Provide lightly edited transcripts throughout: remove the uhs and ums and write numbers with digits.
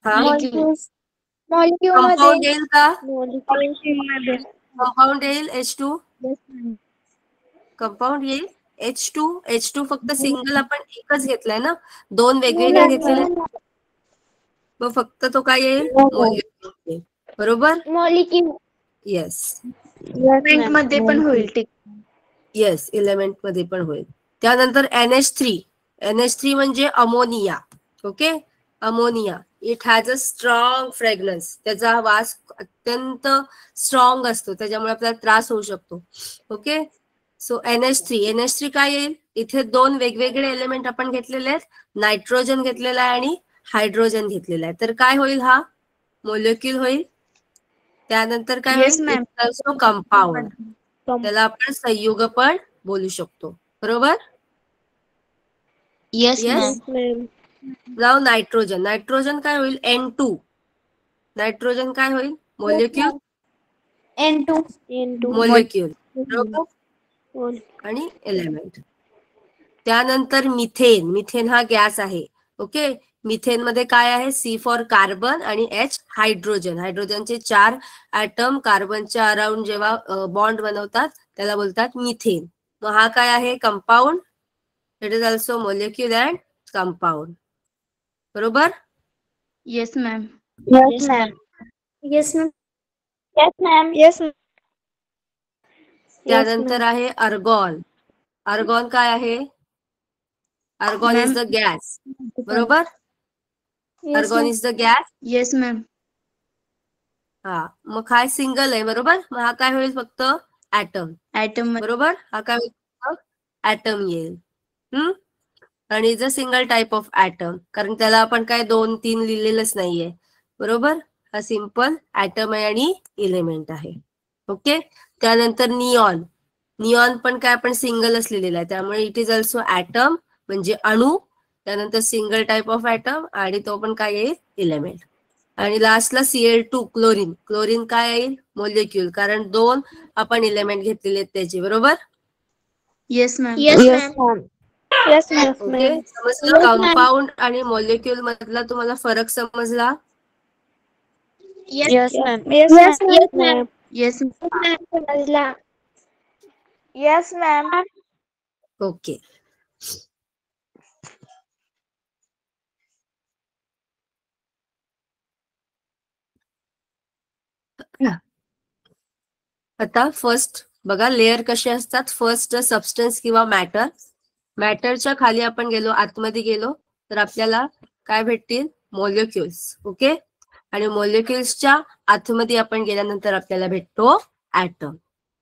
हा molecule compound येईल का? मध्ये कंपाऊंड येईल H2 कंपाऊंड येईल H2 फक्त सिंगल आपण एकच घेतलाय ना, दोन वेगवेगळे घेतलेले मग फक्त तो काय येईल मॉलिक्यूल बरोबर. मॉलिक्यूल येस मध्ये पण होईल. येस एलिमेंट मध्ये पण होईल. त्यानंतर NH3 म्हणजे ammonia. Okay ammonia it has a strong fragrance. त्याचा वास अत्यंत स्ट्रॉंग असतो त्याच्यामुळे आपल्याला त्रास होऊ शकतो. ओके सो NH3 काय येईल? इथे दोन वेगवेगळे एलिमेंट आपण घेतलेले आहेत. नायट्रोजन घेतलेला आहे आणि हायड्रोजन घेतलेला आहे. तर काय होईल? हा मोलेक्युल होईल. त्यानंतर काय होईल? कंपाऊंड. त्याला आपण संयुग पण बोलू शकतो बरोबर. येस नाव नायट्रोजन काय होईल? N2 नायट्रोजन काय होईल? मोलेक्युल मोलेक्युल बरोबर आणि एलिमेंट. त्यानंतर मिथेन हा गॅस आहे. ओके मिथेन मध्ये काय आहे? C फॉर कार्बन आणि H हायड्रोजनचे 4 ॲटम कार्बनच्या अराउंड जेव्हा बॉन्ड बनवतात त्याला बोलतात मिथेन. मग हा काय आहे? Compound. It is also molecule and compound बरोबर. येस मॅम त्यानंतर आहे अर्गॉन काय आहे? अर्गॉन इज द गॅस बरोबर. अर्गॉन is the gas. Yes ma'am हा मग काय सिंगल आहे बरोबर. मग हा काय होईल? फक्त ॲटम बरोबर. हा काय होईल? ॲटम येईल. आणि is a single type of atom कारण त्याला आपण काय 2-3 लिहिलेलंच नाहीये बरोबर. हा सिंपल ॲटम आहे आणि एलिमेंट आहे. ओके त्यानंतर निऑन पण काय आपण सिंगलच लिहिलेला आहे त्यामुळे इट इज ऑल्सो ॲटम म्हणजे अणू. त्यानंतर सिंगल टाइप ऑफ ॲटम आणि तो पण काय येईल? एलिमेंट. आणि लास्टला Cl2 क्लोरीन काय येईल? मोलेक्युल कारण 2 आपण एलिमेंट घेतलेले आहेत त्याचे बरोबर. येस मॅम ओके समजलं. कंपाऊंड आणि मोलेक्युल मधला तुम्हाला फरक समजला? येस मॅम ओके आता फर्स्ट बघा लेअर कसे असतात. फर्स्ट सबस्टन्स किंवा मॅटरच्या खाली आपण गेलो आतमध्ये गेलो तर आपल्याला काय भेटतील? मोलेक्युल्स. ओके आणि मोलेक्युल्सच्या आतमध्ये आपण गेल्यानंतर आपल्याला भेटतो ॲटम.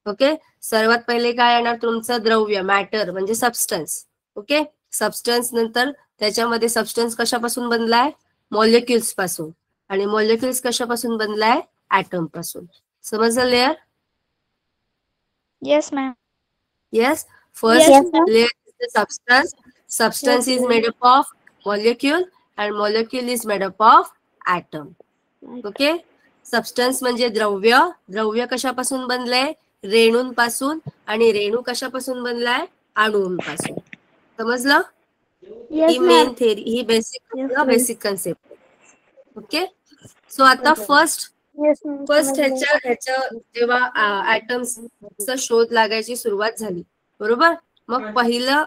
ओके सर्वात पहिले काय येणार? तुमचं द्रव्य मॅटर म्हणजे सबस्टन्स. ओके सबस्टन्स नंतर त्याच्यामध्ये सबस्टन्स कशापासून बनलाय? मोलेक्युल्स पासून. आणि मोलेक्युल्स कशापासून बनलाय? ॲटम पासून. समजलं layer? Yes ma'am Yes, first layer is the substance. Substance is made up of molecule and molecule is made up of atom. Okay? Substance म्हणजे द्रव्य कशापासून बनलंय? रेणूंपासून. आणि रेणू कशापासून बनलाय? अणूंपासून. समजलं? ही मेन थेरी ही बेसिक कन्सेप्ट. ओके सो आता फर्स्ट ह्याच्या जेव्हा ऍटम्सचा शोध लागायची सुरुवात झाली बरोबर. मग पहिला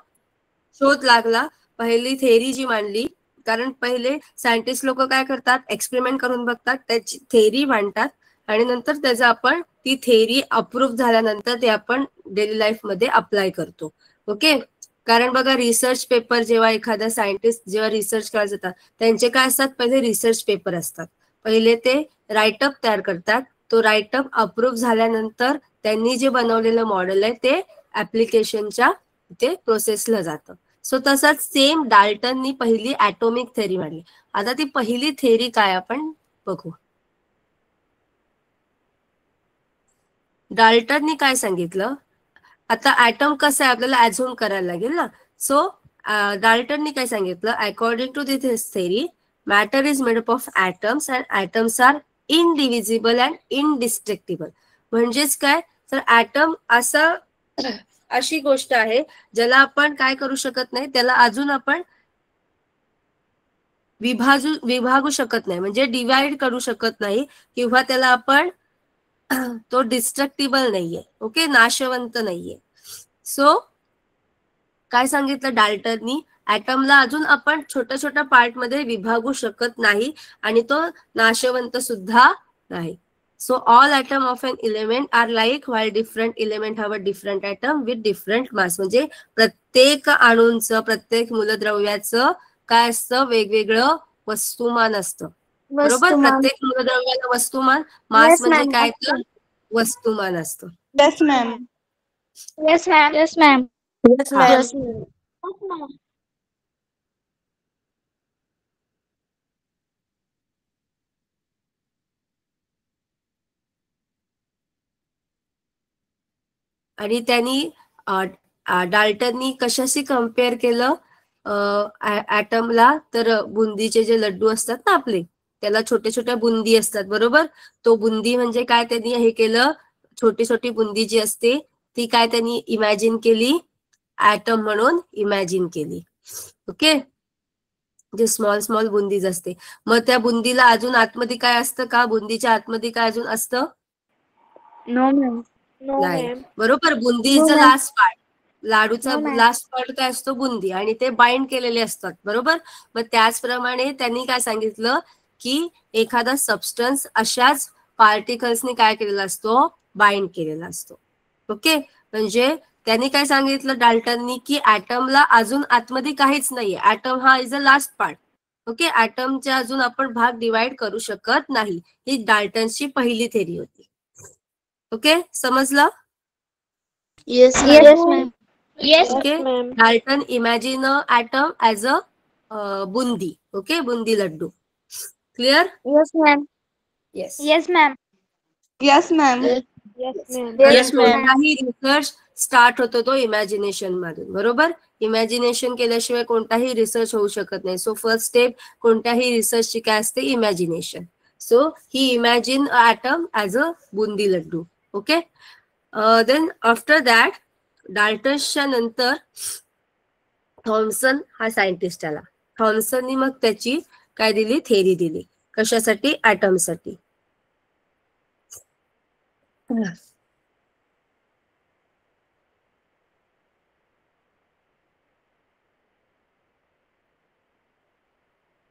शोध लागला. पहिली थेरी जी मांडली कारण पहिले सायंटिस्ट लोक काय करतात? एक्सपेरिमेंट करून बघतात त्याची थेरी मांडतात आणि नंतर त्याचा आपण ती थेरी अप्रूव्ह झाल्यानंतर ते आपण डेली लाईफ मध्ये अप्लाय करतो. ओके कारण बघा रिसर्च पेपर जेव्हा एखादा सायंटिस्ट जेव्हा रिसर्च करायला जातात त्यांचे काय असतात? पहिले रिसर्च पेपर असतात. पहिले ते राईटअप तयार करतात. तो राईटअप अप्रूव्ह झाल्यानंतर त्यांनी जे बनवलेलं मॉडेल आहे ते ऍप्लिकेशनच्या ते प्रोसेसला जातं. सो तसाच सेम डाल्टननी पहिली ऍटॉमिक थेरी मांडली. आता ती पहिली थेरी काय आपण बघू. डाल्टननी काय सांगितलं? आता ऍटम कसं आहे आपल्याला ऍझ्युम करायला लागेल ना. सो डाल्टननी काय सांगितलं? According to this theory matter is made up of atoms and atoms are indivisible and indestructible. म्हणजेच काय तर ऍटम असं अशी गोष्ट आहे ज्याला आपण काय करू शकत नाही. त्याला अजून आपण विभागू शकत नाही, म्हणजे डिवाइड करू शकत नाही, किंवा त्याला आपण तो डिस्ट्रक्टिबल नाहीये. ओके, नाशवंत नाहीये. सो काय सांगितलं डाल्टननी, ऍटमला अजून आपण छोट्या छोट्या पार्ट मध्ये विभागू शकत नाही आणि तो नाशवंत सुद्धा नाही. So all atom of an element are like, while different element have a different atom with different mass. म्हणजे प्रत्येक अणूंचं, प्रत्येक मूलद्रव्याचं काय असतं, वेगवेगळं वस्तुमान असतं. बरोबर, प्रत्येक मूलद्रव्याला वस्तुमान, मास म्हणजे काय तर वस्तुमान असतं. Yes, ma'am. Yes, ma'am. Yes, ma'am. Yes, ma'am. Yes, ma'am. आणि त्यांनी डाल्टननी कशाशी कम्पेअर केलं ऍटमला, तर बुंदीचे जे लड्डू असतात ना आपले, त्याला छोट्या छोट्या बुंदी असतात. बरोबर, तो बुंदी म्हणजे काय, त्यांनी हे केलं, छोटी छोटी बुंदी जी असते ती काय त्यांनी इमॅजिन केली, ऍटम म्हणून इमॅजिन केली. ओके, जे स्मॉल स्मॉल बुंदीज असते. मग त्या बुंदीला अजून आतमध्ये काय असतं का, बुंदीच्या आतमध्ये काय अजून असतं? No, ma'am. नाही. बरोबर, boondi is the last part. लाडूचा लास्ट पार्ट काय असतो, बुंदी, आणि ते बाइंड केलेले असतात. बरोबर, मग त्याचप्रमाणे त्यांनी काय सांगितलं की एखादा सबस्टन्स अशाच पार्टिकल्सनी काय केलेला असतो, बाइंड केलेला असतो. ओके, म्हणजे त्यांनी काय सांगितलं डाल्टननी की ऍटमला अजून आतमध्ये काहीच नाहीये, ऍटम हा is a last part. Okay, ऍटमच्या अजून आपण भाग डिवाइड करू शकत नाही. ही डाल्टनची पहिली थेरी होती. ओके, समजलं? Yes, Yes, ma'am. ma'am. Yes, okay, ma'am. Dalton imagine atom as a boondi. Okay, boondi laddu. Clear? Yes, ma'am. Yes. Yes, ma'am. Yes, ma'am. Yes, ma'am. Yes, ma'am. कोणताही रिसर्च स्टार्ट होतो तो इमॅजिनेशन मधून. बरोबर, इमॅजिनेशन केल्याशिवाय कोणताही research होऊ शकत नाही. सो फर्स्ट स्टेप कोणत्याही रिसर्चची काय असते, imagination. So he imagine atom as a boondi laddu. Okay, then after that डाल्टन्सच्या नंतर थॉम्सन हा सायंटिस्ट आला. थॉम्सननी मग त्याची काय दिली, थेरी दिली. कशासाठी, ऍटमसाठी.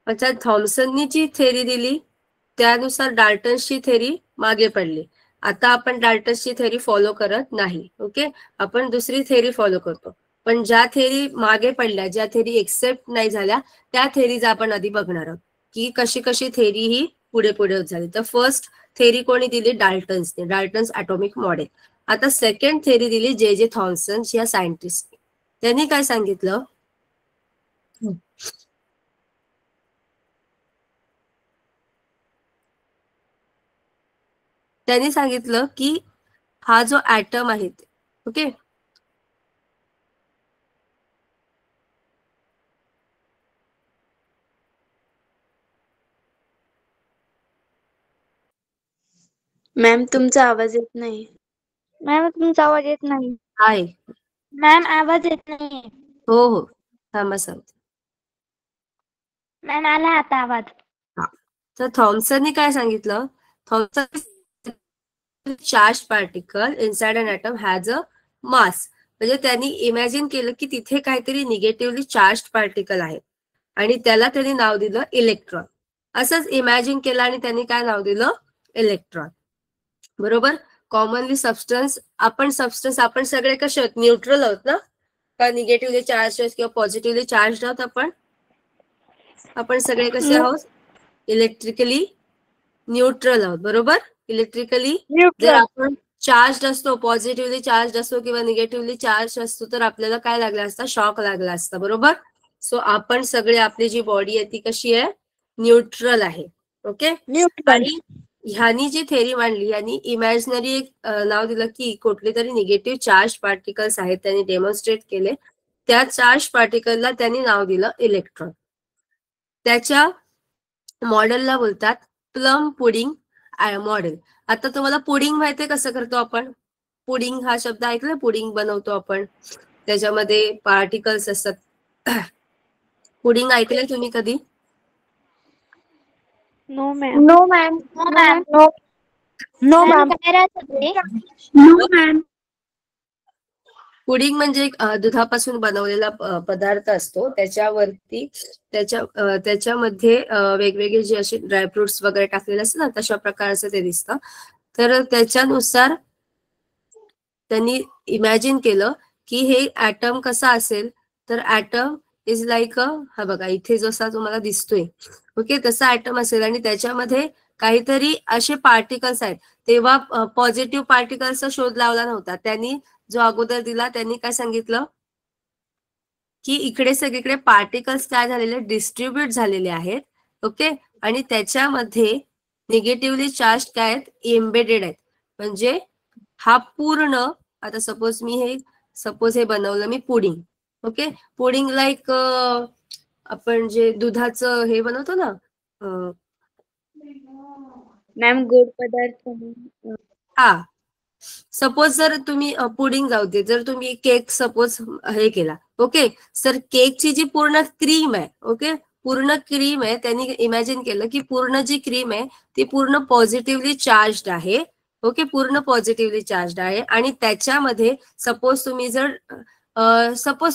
अच्छा, थॉम्सननी जी थेरी दिली त्यानुसार डाल्टन्सची थेरी मागे पडली. आता आपण डाल्टन्सची थेरी फॉलो करत नाही. ओके, आपण दुसरी थेरी फॉलो करतो. पण ज्या थेरी मागे पडल्या, ज्या थेरी एक्सेप्ट नाही झाल्या, त्या थेरीज आपण आधी बघणार आहोत की कशी कशी थेरी ही पुढे पुढे होत झाली. तर फर्स्ट थेरी कोणी दिली, डाल्टन्सने, डाल्टन्स ॲटॉमिक मॉडेल. आता सेकंड थेरी दिली जे थॉम्सन या सायंटिस्टने. त्यांनी काय सांगितलं, त्यांनी सांगितलं की हा जो ऍटम आहे, ओके, मॅम तुमचा आवाज येत नाही. मॅम तुमचा आवाज येत नाही. आहे. मॅम आवाज येत नाही. हो हो, थांबा सांगते. मॅम आला आता आवाज. हा, तर थॉम्सनने काय सांगितलं, Thomson charge particle inside an atom has a mass. म्हणजे त्यांनी इमॅजिन केलं की तिथे काहीतरी निगेटिव्हली चार्ज पार्टिकल आहे आणि त्याला त्यांनी नाव दिलं इलेक्ट्रॉन. असंच इमॅजिन केलं आणि त्यांनी काय नाव दिलं, इलेक्ट्रॉन. बरोबर, कॉमनली सबस्टन्स आपण सगळे कसे आहोत, न्यूट्रल आहोत ना, का निगेटिव्हली चार्ज किंवा पॉझिटिव्हली चार्ज आहोत. आपण सगळे कसे आहोत, इलेक्ट्रिकली न्यूट्रल आहोत. बरोबर, इलेक्ट्रिकली जर आपण चार्ज असतो, पॉझिटिव्हली चार्ज असतो किंवा निगेटिव्हली चार्ज असतो, तर आपल्याला काय लागला असता, शॉक लागला असता. बरोबर, सो आपण सगळे, आपली जी बॉडी आहे ती कशी आहे, न्यूट्रल आहे. ओके, आणि ह्यानी जी थेरी मांडली, यांनी इमॅजिनरी एक नाव दिलं की कुठले तरी निगेटिव्ह चार्ज पार्टिकल्स आहेत, त्यांनी डेमॉन्स्ट्रेट केले. त्या चार्ज पार्टिकलला त्यांनी नाव दिलं इलेक्ट्रॉन. त्याच्या मॉडेलला बोलतात प्लम पुडिंग मॉडेल. आता तुम्हाला पुडिंग माहितीये कसं करतो आपण, पुडिंग हा शब्द ऐकलाय, पुडिंग बनवतो आपण, त्याच्यामध्ये पार्टिकल्स असतात. पुडिंग ऐकलंय तुम्ही कधी? No ma'am. No ma'am. No ma'am. No ma'am ma'am. काय राहत ते? No ma'am. पुडिंग म्हणजे एक दुधापासून बनवलेला पदार्थ असतो. त्याच्यावरती त्याच्यामध्ये वेगवेगळे जे असे ड्रायफ्रुट्स वगैरे टाकलेले असतात ना, तशा प्रकारचं ते दिसतं. तर त्याच्यानुसार त्यांनी इमॅजिन केलं की हे ऍटम कसा असेल, तर ऍटम इज लाईक हा बघा इथे जसा तुम्हाला दिसतोय, ओके, तसा ऍटम असेल आणि त्याच्यामध्ये काहीतरी असे पार्टिकल्स आहेत. तेव्हा पॉझिटिव्ह पार्टिकल्सचा शोध लावला नव्हता. त्यांनी जो अगोदर दिला त्यांनी काय सांगितलं की इकडे सगळीकडे पार्टिकल्स काय झालेले, डिस्ट्रीब्यूट झालेले आहेत, ओके, आणि त्याच्यामध्ये निगेटिव्हली चार्ज काय आहेत, एम्बेडेड आहेत. म्हणजे हा पूर्ण, आता सपोज हे बनवलं मी पुडिंग, ओके, पुडिंग लाईक आपण जे दुधाचं हे बनवतो ना, मॅम गोड पदार्थ. हा, सपोज जर तुम्ही पुडिंग जाऊ दे, जर तुम्ही केक सपोज हे केला, ओके, तर केकची जी पूर्ण क्रीम आहे, ओके, पूर्ण क्रीम आहे, त्यांनी इमॅजिन केलं की पूर्ण जी क्रीम आहे ती पूर्ण पॉझिटिव्हली चार्ज आहे, ओके, पूर्ण पॉझिटिव्हली चार्ज आहे. आणि त्याच्यामध्ये सपोज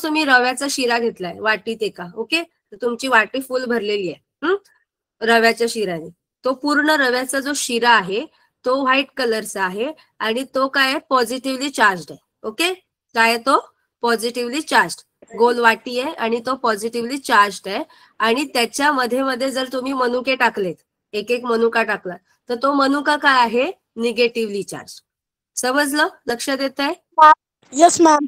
तुम्ही रव्याचा शिरा घेतलाय वाटीत एका, ओके, तर तुमची वाटी फुल भरलेली आहे रव्याच्या शिऱ्याने. तो पूर्ण रव्याचा जो शिरा आहे तो व्हाईट कलरचा आहे आणि तो काय पॉझिटिव्हली चार्ज आहे, ओके, काय तो पॉझिटिव्हली चार्ज गोल वाटी आहे आणि तो पॉझिटिव्हली चार्ज आहे. आणि त्याच्या मध्ये जर तुम्ही मनुके टाकलेत, एक एक मनुका टाकला, तर तो मनुका काय आहे, निगेटिव्हली चार्ज. समजलं, लक्षात येत आहे? Yes ma'am.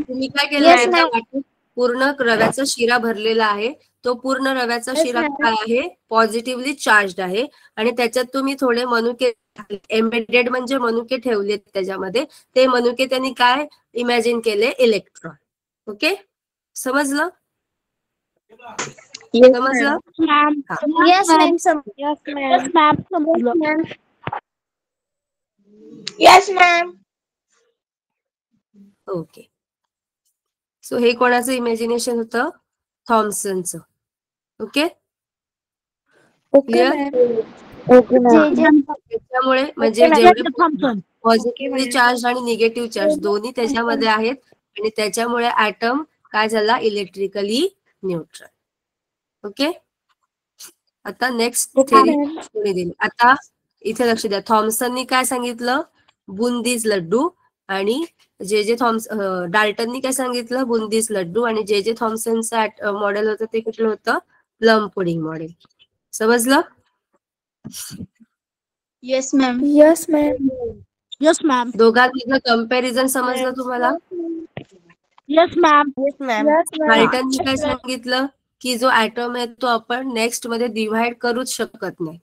तुम्ही काय केलं, Yes, एका ma'am. वाटीत पूर्ण रव्याचा शिरा भरलेला आहे, तो पूर्ण रव्याचा Yes, शिरा ma'am. काय आहे, पॉझिटिव्हली चार्ज आहे. आणि त्याच्यात तुम्ही थोडे मनुके एम्बेडेड म्हणजे मनुके ठेवलेत त्याच्यामध्ये, ते मनुके त्यांनी काय इमॅजिन केले, इलेक्ट्रॉन. ओके, समजलं? येस समजलं? मॅम. हा. Yes, ma'am. Yes, Yes, ma'am. Yes, ma'am. Okay, so हे कोणाचं इमॅजिनेशन होतं, थॉम्सनचं. Okay, okay clear? Ma'am. Okay ma'am. त्याच्यामुळे म्हणजे जेवढे पॉझिटिव्हली चार्ज आणि निगेटिव्ह चार्ज दोन्ही त्याच्यामध्ये आहेत आणि त्याच्यामुळे ऍटम काय झाला, इलेक्ट्रिकली न्यूट्रल. ओके, आता नेक्स्ट थेरी कोणी दिली, आता इथे लक्ष द्या. थॉम्सननी काय सांगितलं, बुंदीज लड्डू. आणि जे डाल्टननी काय सांगितलं, बुंदीज लड्डू. आणि जे थॉम्सनचं मॉडेल होतं ते कुठलं होतं, प्लम पुडिंग मॉडेल. समजलं? Yes ma'am. Yes, ma'am. Yes ma'am. दोघांमधलं कम्पॅरिझन समजलं तुम्हाला? Yes ma'am. Yes ma'am. Yes, ma'am. डाल्टननी काय सांगितलं की जो ऍटम आहे तो आपण नेक्स्ट मध्ये डिव्हाइड करूच शकत नाही.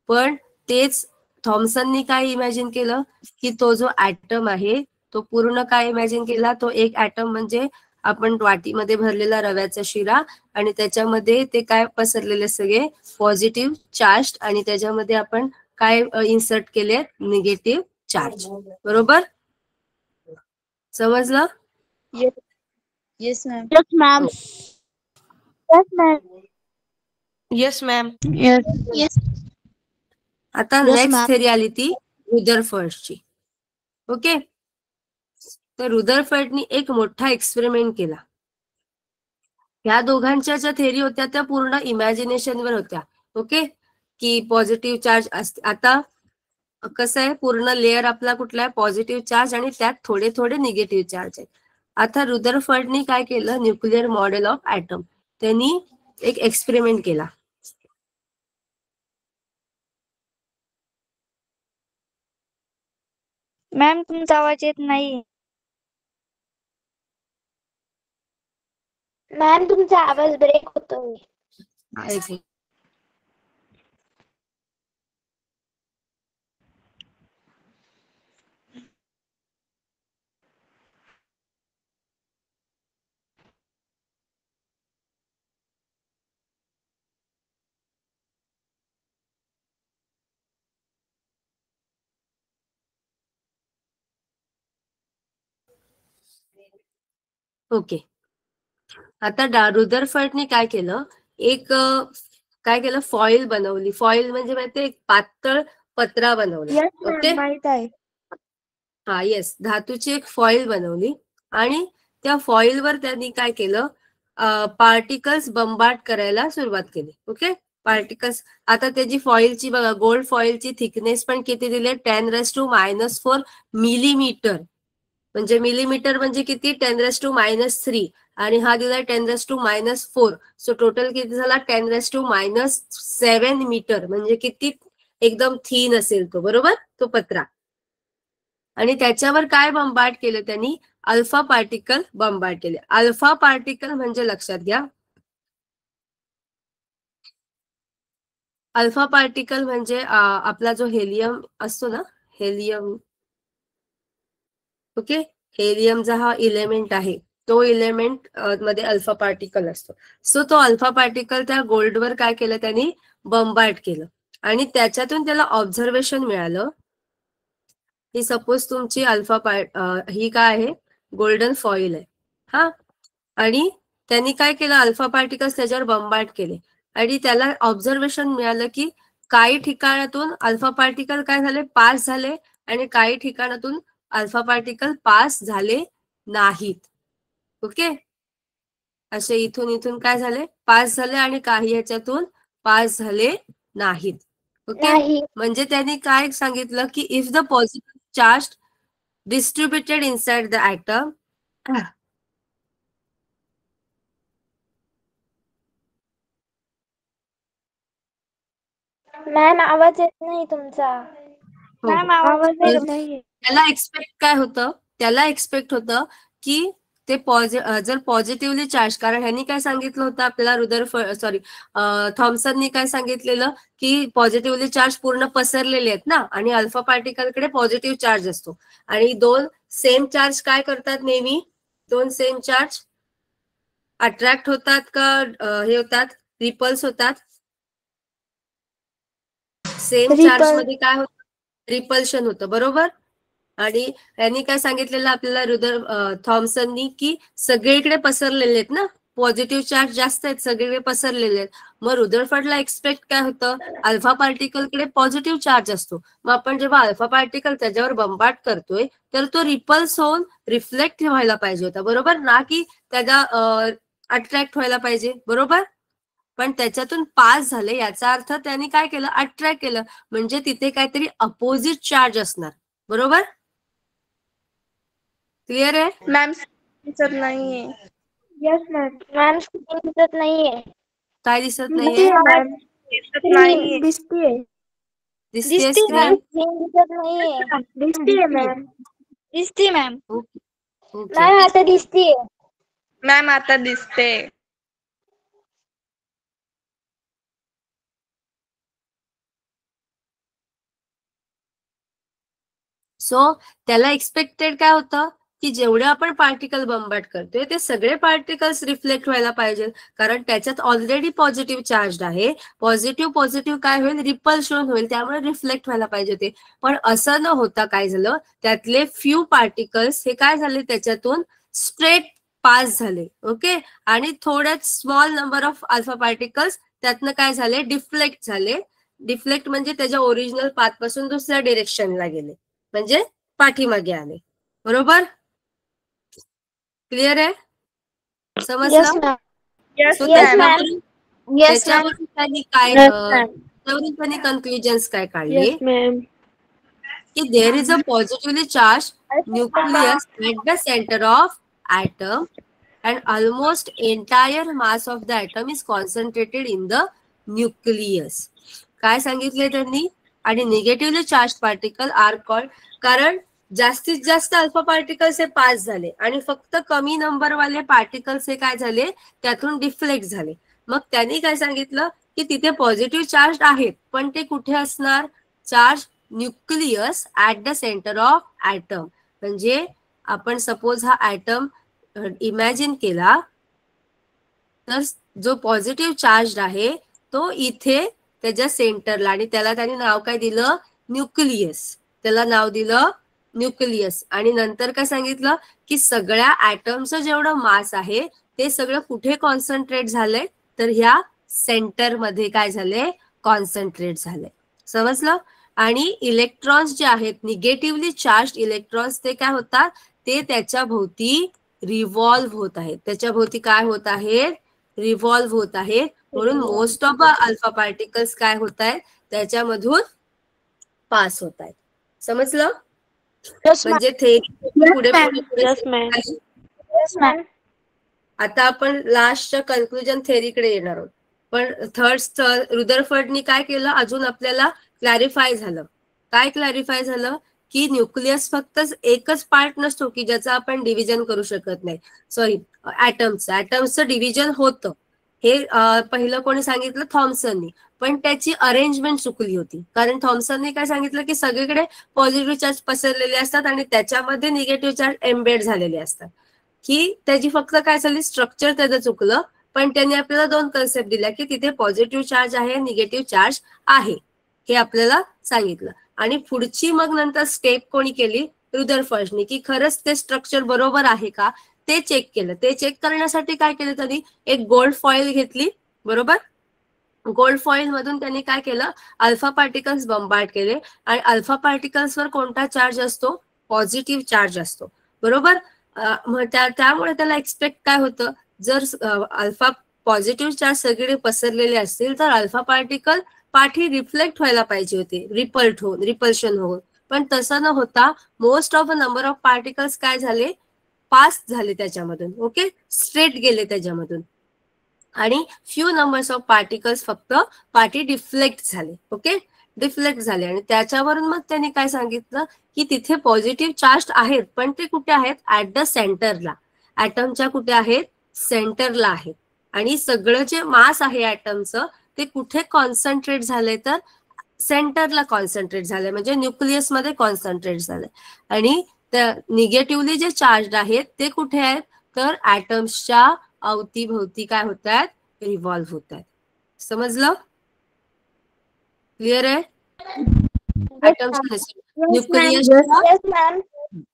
पण तेच थॉम्सननी काय इमॅजिन केलं की तो जो ऍटम आहे तो पूर्ण काय इमॅजिन केला, तो एक ऍटम म्हणजे आपण वाटीमध्ये भरलेला रव्याचा शिरा आणि त्याच्यामध्ये ते काय पसरलेले सगळे पॉझिटिव्ह चार्ज आणि त्याच्यामध्ये आपण काय इन्सर्ट केले, निगेटिव्ह चार्ज. बरोबर, समजलं? Yes ma'am. Yes, ma'am. Yes, ma'am. Yes ma'am. Yes. आता Yes, नेक्स्ट ma'am. थेरी आली ती रुदरफर्डची. ओके, तर रुदरफर्डनी एक मोठा एक्सपेरिमेंट केला. ह्या दोघांच्या ज्या थेरी होत्या त्या पूर्ण इमॅजिनेशनवर होत्या. ओके, की पॉझिटिव्ह चार्ज असते. आता कसं आहे, पूर्ण लेअर आपला कुठला आहे, पॉझिटिव्ह चार्ज आणि त्यात थोडे थोडे निगेटिव्ह चार्ज आहे. आता रुदरफर्डनी काय केलं, न्यूक्लिअर मॉडेल ऑफ ऍटम, त्यांनी एक एक्सपेरिमेंट केला. मॅम तुमचा आवाज येत नाही. मॅम तुमचा आवाज ब्रेक होतोय. ओके, आता रुदरफर्डनी काय केलं, एक काय केलं, फॉईल बनवली. फॉईल म्हणजे माहितीये एक पातळ पत्रा बनवला. ओके, माहित आहे. हा येस, धातूची एक फॉईल बनवली आणि त्या फॉईलवर त्यांनी काय केलं, पार्टिकल्स बंबार्ड करायला सुरुवात केली. Okay, particles. आता त्याची फॉईलची बघा, गोल्ड फॉईलची थिकनेस पण किती दिली, 10⁻⁴ मिलीमीटर. म्हणजे मिलीमीटर म्हणजे किती, 10⁻³ आणि हा दिला 10⁻⁴. सो टोटल किती झाला, 10⁻⁷ मीटर. म्हणजे किती एकदम थीन असेल तो, बरोबर, तो पत्रा. आणि त्याच्यावर काय बंबार्ड केलं त्यांनी, अल्फा पार्टिकल बंबार्ड केले. अल्फा पार्टिकल म्हणजे लक्षात घ्या, अल्फा पार्टिकल म्हणजे आपला जो हेलियम असतो ना, हेलियम. ओके, हेलियमचा हा इलेमेंट आहे, तो इलेमेंट मध्ये अल्फा पार्टिकल असतो. सो तो अल्फा पार्टिकल त्या गोल्डवर काय केलं त्यांनी, बंबार्ड केलं. आणि त्याच्यातून त्याला ऑब्झर्वेशन मिळालं ही सपोज तुमची अल्फा ही काय आहे, गोल्डन फॉईल आहे. हा, आणि त्यांनी काय केलं, अल्फा पार्टिकल्स त्याच्यावर बंबार्ड केले आणि त्याला ऑब्झर्वेशन मिळालं की काही ठिकाणातून अल्फा पार्टिकल काय झाले, पास झाले आणि काही ठिकाणातून अल्फा पार्टिकल पास झाले नाहीत. ओके, असे इथून काय झाले, पास झाले आणि काही ह्याच्यातून पास झाले नाहीत. ओके, म्हणजे त्यांनी काय सांगितलं की if the positive charge distributed inside the atom, ma'am आवाज येत नाही तुमचा. मॅम आवाज येत नाही. त्याला एक्सपेक्ट काय होतं, त्याला एक्सपेक्ट होतं की ते जर पॉझिटिव्हली चार्ज, कारण ह्यांनी काय सांगितलं होतं आपल्याला, थॉम्सननी काय सांगितलेलं की पॉझिटिव्हली चार्ज पूर्ण पसरलेले आहेत ना, आणि अल्फा पार्टिकलकडे पॉझिटिव्ह चार्ज असतो. आणि दोन सेम चार्ज काय करतात नेहमी, दोन सेम चार्ज अट्रॅक्ट होतात का हे होतात, रिपल्स होतात. सेम चार्ज मध्ये काय होतं, रिपल्शन होतं, बरोबर. आणि यांनी काय सांगितलेलं आपल्याला थॉम्सननी की सगळीकडे पसरलेले आहेत ना, पॉझिटिव्ह चार्ज जास्त आहेत, सगळीकडे पसरलेले आहेत. मग रुदरफर्डला एक्सपेक्ट काय होतं, अल्फा पार्टिकलकडे पॉझिटिव्ह चार्ज असतो. मग आपण जेव्हा अल्फा पार्टिकल त्याच्यावर बंबार्ड करतोय तर तो रिपल्स होऊन रिफ्लेक्ट व्हायला पाहिजे होता, बरोबर, ना की त्याचा अट्रॅक्ट व्हायला पाहिजे, बरोबर. पण त्याच्यातून पास झाले याचा अर्थ त्यांनी काय केलं, अट्रॅक्ट केलं. म्हणजे तिथे काहीतरी अपोजिट चार्ज असणार, बरोबर. क्लिअर आहे मॅम दिसत नाहीये. Yes ma'am. मॅम स्क्रीन दिसत नाहीये. काय दिसत नाहीये, दिसत नाहीये. दिसतीये. दिसते स्क्रीन, दिसत नाहीये. दिसतीये मॅम. दिसते मॅम. ओके. मॅम आता दिसतीये. मॅम आता दिसते. सो त्याला एक्सपेक्टेड काय होतं की जेवढे आपण पार्टिकल बंबार्ड करतोय ते सगळे पार्टिकल्स रिफ्लेक्ट व्हायला पाहिजे, कारण त्याच्यात ऑलरेडी पॉझिटिव्ह चार्ज आहे. पॉझिटिव्ह काय होईल, रिपल्शन होईल, त्यामुळे रिफ्लेक्ट व्हायला पाहिजे ते. पण असं न होता काय झालं, त्यातले फ्यू पार्टिकल्स हे काय झाले, त्याच्यातून स्ट्रेट पास झाले. ओके, आणि थोड्याच small number of alpha particles त्यातनं काय झाले, डिफ्लेक्ट झाले. डिफ्लेक्ट म्हणजे त्याच्या ओरिजिनल पाथ पासून दुसऱ्या डिरेक्शनला गेले, म्हणजे पाठीमागे आले, बरोबर. क्लिअर आहे, समजलं. त्याच्यावरून त्यांनी कन्क्लुजन्स काय काढले की there is a positively charged nucleus at the centre of atom and almost entire mass of the atom is concentrated in the nucleus. काय सांगितले त्यांनी, आणि negatively charge particle are called, कारण जास्तीत जास्त अल्फा पार्टिकल्स हे पास झाले आणि फक्त कमी नंबर वाले पार्टिकल्स हे काय झाले, त्यातून डिफ्लेक्ट झाले. मग त्यांनी काय सांगितलं की तिथे पॉझिटिव्ह चार्ज आहेत, पण ते कुठे असणार, charge nucleus at the centre of atom. म्हणजे आपण सपोज हा ॲटम इमॅजिन केला तर जो पॉझिटिव्ह चार्ज आहे तो इथे त्याच्या सेंटरला, आणि त्याला त्यांनी नाव काय दिलं, न्यूक्लियस. त्याला नाव दिलं न्यूक्लियस. आणि नंतर काय सांगितलं की सगळ्या ॲटमचं जेवढं मास आहे ते सगळं कुठे कॉन्सन्ट्रेट झालंय, तर ह्या सेंटर मध्ये काय झाले, कॉन्सन्ट्रेट झाले. समजलं. आणि इलेक्ट्रॉन्स जे आहेत, निगेटिव्हली चार्ज इलेक्ट्रॉन्स, ते काय होतात, ते त्याच्या भोवती रिव्हॉल्व्ह होत आहेत. त्याच्या भोवती काय होत आहेत, रिव्हॉल्व्ह होत आहेत. म्हणून मोस्ट ऑफ अल्फा पार्टिकल्स काय होत आहेत, त्याच्यामधून पास होत आहेत. समजलं. म्हणजे थेरी पुढे आता आपण लास्टच्या कन्क्लुजन थेरीकडे येणार आहोत. पण रुदरफर्डनी काय केलं, अजून आपल्याला क्लॅरिफाय झालं. काय क्लॅरिफाय झालं, की न्यूक्लियस फक्त एकच पार्ट नसतो की ज्याचं आपण डिव्हिजन करू शकत नाही. सॉरी, ऍटम्सचं डिव्हिजन होतं. हे पहिलं कोणी सांगितलं, थॉम्सननी. पण त्याची अरेंजमेंट चुकली होती. कारण थॉम्सनने काय सांगितलं की सगळीकडे पॉझिटिव्ह चार्ज पसरलेले असतात आणि त्याच्यामध्ये निगेटिव्ह चार्ज एम्बेड झालेले असतात. की त्याची फक्त काय झाली, स्ट्रक्चर त्याचं चुकलं. पण त्यांनी आपल्याला दोन कन्सेप्ट दिल्या की तिथे पॉझिटिव्ह चार्ज आहे, निगेटिव्ह चार्ज आहे, हे आपल्याला सांगितलं. आणि पुढची मग नंतर स्टेप कोणी केली, रुदरफर्डनी, की खरंच ते स्ट्रक्चर बरोबर आहे का ते चेक केलं. ते चेक करण्यासाठी काय केलं त्यांनी, एक गोल्ड फॉईल घेतली. बरोबर. गोल्ड फॉईल मधून त्यांनी काय केलं, अल्फा पार्टिकल्स बंबार्ड केले. आणि अल्फा पार्टिकल्सवर कोणता चार्ज असतो, पॉझिटिव्ह चार्ज असतो. बरोबर. त्यामुळे त्याला एक्सपेक्ट काय होतं, जर अल्फा पॉझिटिव्ह चार्ज सगळे पसरलेले असतील तर अल्फा पार्टिकल पाठी रिफ्लेक्ट व्हायला पाहिजे होते, रिपल्शन होऊन. पण तसं न होता most of the number of particles काय झाले, पास झाले त्याच्यामधून. ओके, स्ट्रेट गेले त्याच्यामधून. आणि फ्यू नंबर्स ऑफ पार्टिकल्स फक्त पाठी डिफ्लेक्ट झाले. ओके, डिफ्लेक्ट झाले. आणि त्याच्यावरून मग त्यांनी काय सांगितलं की तिथे पॉझिटिव्ह चार्ज आहेत, पण ते कुठे आहेत, ऍट द सेंटरला. ऍटमच्या कुठे आहेत, सेंटरला आहेत. आणि सगळं जे मास आहे ऍटमचं ते कुठे कॉन्सन्ट्रेट झालंय, तर सेंटरला कॉन्सन्ट्रेट झालंय, म्हणजे न्यूक्लियस मध्ये कॉन्सन्ट्रेट झालंय. आणि निगेटिव्हली जे चार्ज आहेत ते कुठे आहेत, तर ऍटम्सच्या अवतीभोवती काय होत आहेत, रिव्हॉल्व्ह होत आहेत. समजलं. क्लिअर आहे.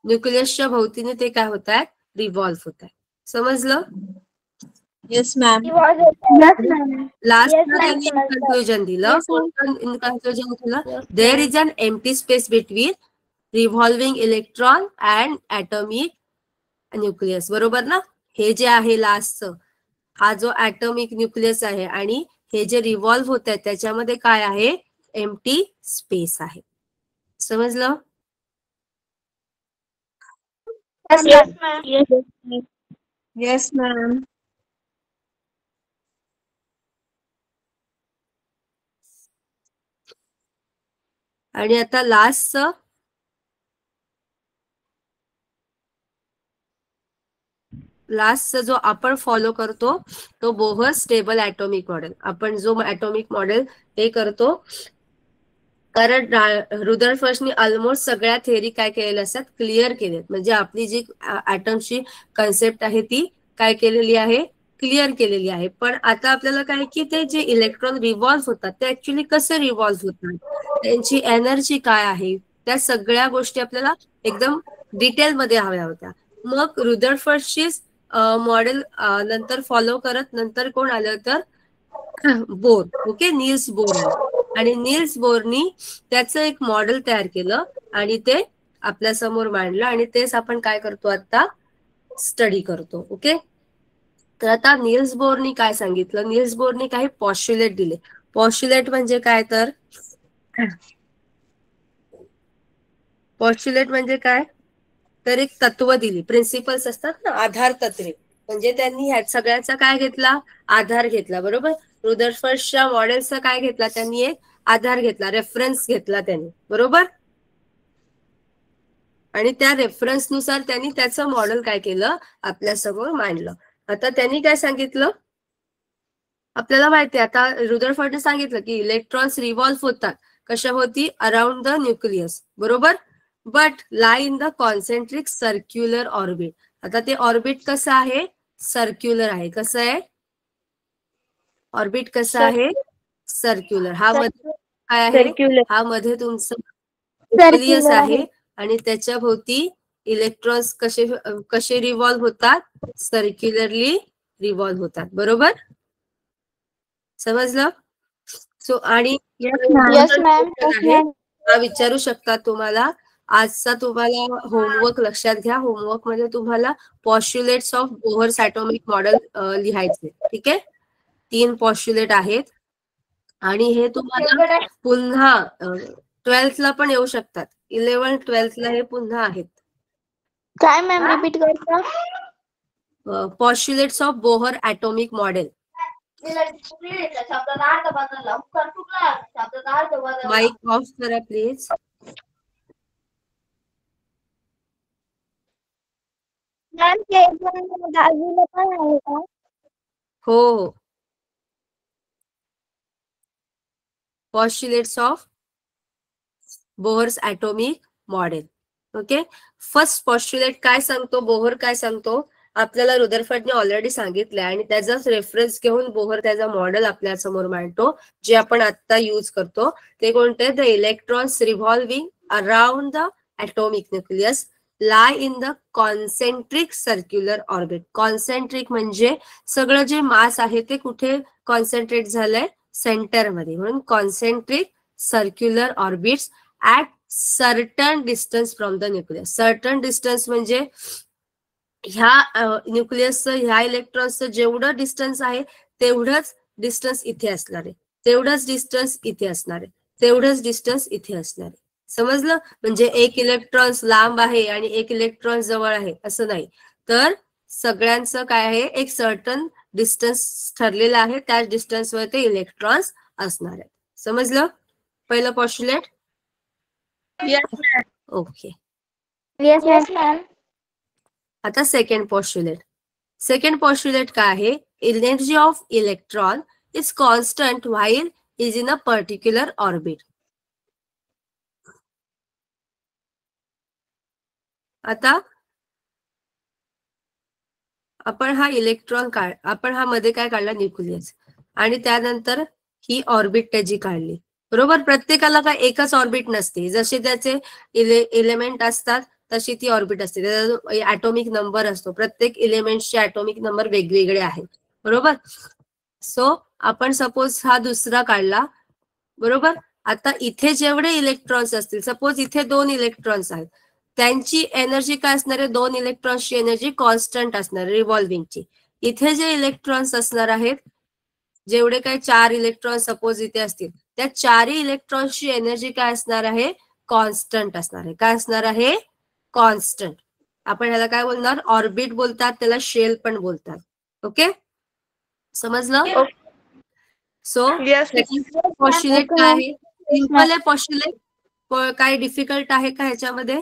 न्यूक्लियसच्या भोवतीने ते काय होत आहेत, रिव्हॉल्व्ह होत आहेत. समजलं. Yes ma'am. लास्ट त्यांनी कन्क्लुजन दिलं. कन्क्लुजन दिलं, there is an empty space between revolving electron and atomic nucleus. बरोबर ना. हे जे आहे लास्टचं, हा जो ऍटॉमिक न्यूक्लियस आहे आणि हे जे रिव्हॉल्व्ह होत आहे त्याच्यामध्ये काय आहे, एम्प्टी स्पेस आहे. समजलं. Yes ma'am. आणि आता लास्टचं जो आपण फॉलो करतो तो बोहर स्टेबल ऍटॉमिक मॉडेल. आपण जो ऍटॉमिक मॉडेल हे करतो, कारण रुदरफर्डनी ऑलमोस्ट सगळ्या थेअरी काय केलेल्या असतात, क्लिअर केलेत. म्हणजे आपली जी ऍटमची कन्सेप्ट आहे ती काय केलेली आहे, क्लिअर केलेली आहे. पण आता आपल्याला काय की ते जे इलेक्ट्रॉन रिव्हॉल्व्ह होतात ते ऍक्च्युली कसे रिव्हॉल्व्ह होतात, त्यांची एनर्जी काय आहे, त्या सगळ्या गोष्टी आपल्याला एकदम डिटेलमध्ये हव्या होत्या. मग रुदरफर्डची मॉडेल नंतर फॉलो करत नंतर कोण आलं, तर बोर. ओके, नील्स बोर आलं. आणि नील्स बोरनी त्याचं एक मॉडेल तयार केलं आणि ते आपल्या समोर मांडलं. आणि तेच आपण काय करतो, आता स्टडी करतो. ओके. तर आता नील्स बोरनी काय सांगितलं, नील्स बोरनी काही पॉस्ट्युलेट दिले. पॉस्ट्युलेट म्हणजे काय, तर पॉस्ट्युलेट म्हणजे काय, तर एक तत्व दिली, प्रिन्सिपल्स असतात ना, आधार तत्वे. म्हणजे त्यांनी ह्या सगळ्याचा काय घेतला, आधार घेतला. बरोबर. रुदरफर्डच्या मॉडेलचा काय घेतला, त्यांनी एक आधार घेतला, रेफरन्स घेतला त्यांनी. बरोबर. आणि त्या रेफरन्सनुसार त्यांनी त्याचं मॉडेल काय केलं, आपल्या समोर मांडलं. आता त्यांनी काय सांगितलं, आपल्याला माहिती आहे, आता रुदरफर्डने सांगितलं की इलेक्ट्रॉन्स रिव्हॉल्व्ह होतात कशाभोवती, अराउंड द न्यूक्लियस. बरोबर. But Lai in the concentric circular orbit. आता ते ऑर्बिट कसं आहे, सर्क्युलर आहे. कसं आहे ऑर्बिट, कसं आहे, सर्क्युलर. हा मध्ये काय आहे, हा मध्ये तुमचं न्यूक्लियस आहे आणि त्याच्या भोवती इलेक्ट्रॉन्स कसे रिव्हॉल्व्ह होतात, सर्क्युलरली रिव्हॉल्व्ह होतात. बरोबर. समजलं? सो आणि Yes, ma'am. Yes, ma'am. हा विचारू शकता तुम्हाला. आजचा तुम्हाला होमवर्क लक्षात घ्या. होमवर्क मध्ये तुम्हाला पॉस्ट्युलेट्स ऑफ बोहर्स ॲटॉमिक मॉडेल लिहायचे. ठीक आहे. 3 पॉस्ट्युलेट आहेत आणि हे तुम्हाला पुन्हा 12th ला पण येऊ शकतात. 11th 12th ला हे पुन्हा आहेत. काय मॅम रिपीट करता? Postulates of Bohr atomic model. Mike off करा प्लीज. मॅम ते 10वीला पण आहे का? हो. Postulates of Bohr's atomic model. Okay. First postulate काय सांगतो, बोहर काय सांगतो, आपल्याला रुदरफर्डने ऑलरेडी सांगितलंय आणि त्याचाच रेफरन्स घेऊन बोहर त्याचा मॉडेल आपल्या समोर मांडतो, जे आपण आता यूज करतो. ते कोणते? The electrons revolving around the atomic nucleus lie in the concentric circular orbit. Concentric म्हणजे सगळं जे मास आहे ते कुठे कॉन्सन्ट्रेट झालंय? सेंटर मध्ये. म्हणून concentric circular orbits at certain distance from the nucleus. Certain distance म्हणजे ह्या न्यूक्लियसचं, ह्या इलेक्ट्रॉन्सचं जेवढं डिस्टन्स आहे तेवढंच डिस्टन्स इथे असणार आहे, तेवढंच डिस्टन्स इथे असणार आहे, तेवढंच डिस्टन्स इथे असणार आहे. समजलं? म्हणजे एक इलेक्ट्रॉन्स लांब आहे आणि एक इलेक्ट्रॉन जवळ आहे असं नाही, तर सगळ्यांचं काय आहे? एक सर्टन डिस्टन्स ठरलेला आहे, त्याच डिस्टन्सवर ते इलेक्ट्रॉन्स असणार आहेत. समजलं पहिलं पॉस्ट्युलेट? ओके. Yes ma'am. आता सेकंड पॉस्ट्युलेट. सेकंड पॉस्ट्युलेट काय आहे? Energy of electron is constant while is in a particular orbit. आता आपण हा इलेक्ट्रॉन आपण हा मध्ये काय काढला? न्यूक्लियस. आणि त्यानंतर ही ऑर्बिट त्याची काढली. बरोबर? प्रत्येकाला काय एकच ऑर्बिट नसते. जसे त्याचे एलिमेंट असतात तशी ती ऑर्बिट असते. त्याचा ॲटॉमिक नंबर असतो. प्रत्येक एलिमेंटचे ॲटॉमिक नंबर वेगवेगळे आहेत. बरोबर? सो आपण सपोज हा दुसरा काढला. बरोबर? आता इथे जेवढे इलेक्ट्रॉन्स असतील, सपोज इथे 2 इलेक्ट्रॉन्स आहेत, त्यांची एनर्जी काय असणार आहे? 2 इलेक्ट्रॉन्सची एनर्जी कॉन्स्टंट असणार आहे रिव्हॉल्विंगची. इथे जे इलेक्ट्रॉन्स असणार आहेत, जेवढे काही 4 इलेक्ट्रॉन्स सपोज इथे असतील, त्या 4 इलेक्ट्रॉन्सची एनर्जी काय असणार आहे? कॉन्स्टंट असणार आहे. काय असणार आहे? कॉन्स्टंट. आपण ह्याला काय बोलणार? ऑर्बिट बोलतात, त्याला शेल पण बोलतात. ओके, समजलं? सो पॉस्ट्युलेट काय आहे? सिंपल आहे पॉस्ट्युलेट. काय डिफिकल्ट आहे का ह्याच्यामध्ये?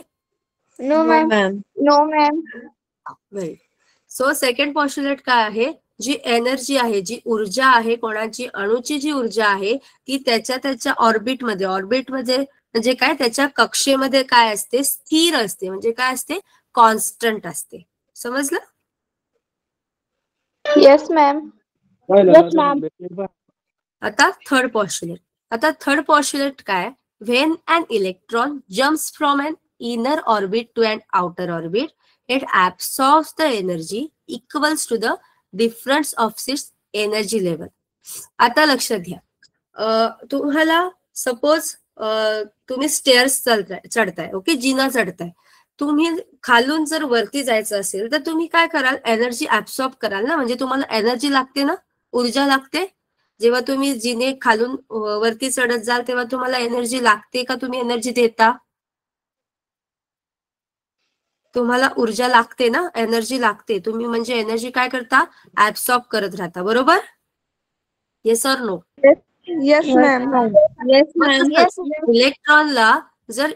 No ma'am. No ma'am. So second postulate काय आहे? जी एनर्जी आहे, जी ऊर्जा आहे, कोणाची अणूची जी ऊर्जा आहे ती त्याच्या ऑर्बिटमध्ये म्हणजे काय? त्याच्या कक्षेमध्ये काय असते? स्थिर असते. म्हणजे काय असते? कॉन्स्टंट असते. समजलं? Yes ma'am. Yes ma'am. आता थर्ड पॉस्ट्युलेट. आता थर्ड पॉस्ट्युलेट काय? When an electron jumps from an inner orbit to an outer orbit, it absorbs the energy equals to the difference of its energy level. आता लक्षात घ्या, तुम्हाला suppose तुम्ही stairs चढताय. Okay, जिना चढताय. तुम्ही खालून जर वरती जायचं असेल तर तुम्ही काय कराल? एनर्जी ऍब्सॉर्ब कराल ना. म्हणजे तुम्हाला एनर्जी लागते ना, ऊर्जा लागते. जेव्हा तुम्ही जिने खालून वरती चढत जाल तेव्हा तुम्हाला एनर्जी लागते का तुम्ही एनर्जी देता? तुम्हाला ऊर्जा लागते ना, एनर्जी लागते. तुम्ही म्हणजे एनर्जी काय करता? ऍब्सॉर्ब करत राहता. बरोबर? Yes or no? Yes ma'am. Yes, ma'am. इलेक्ट्रॉनला जर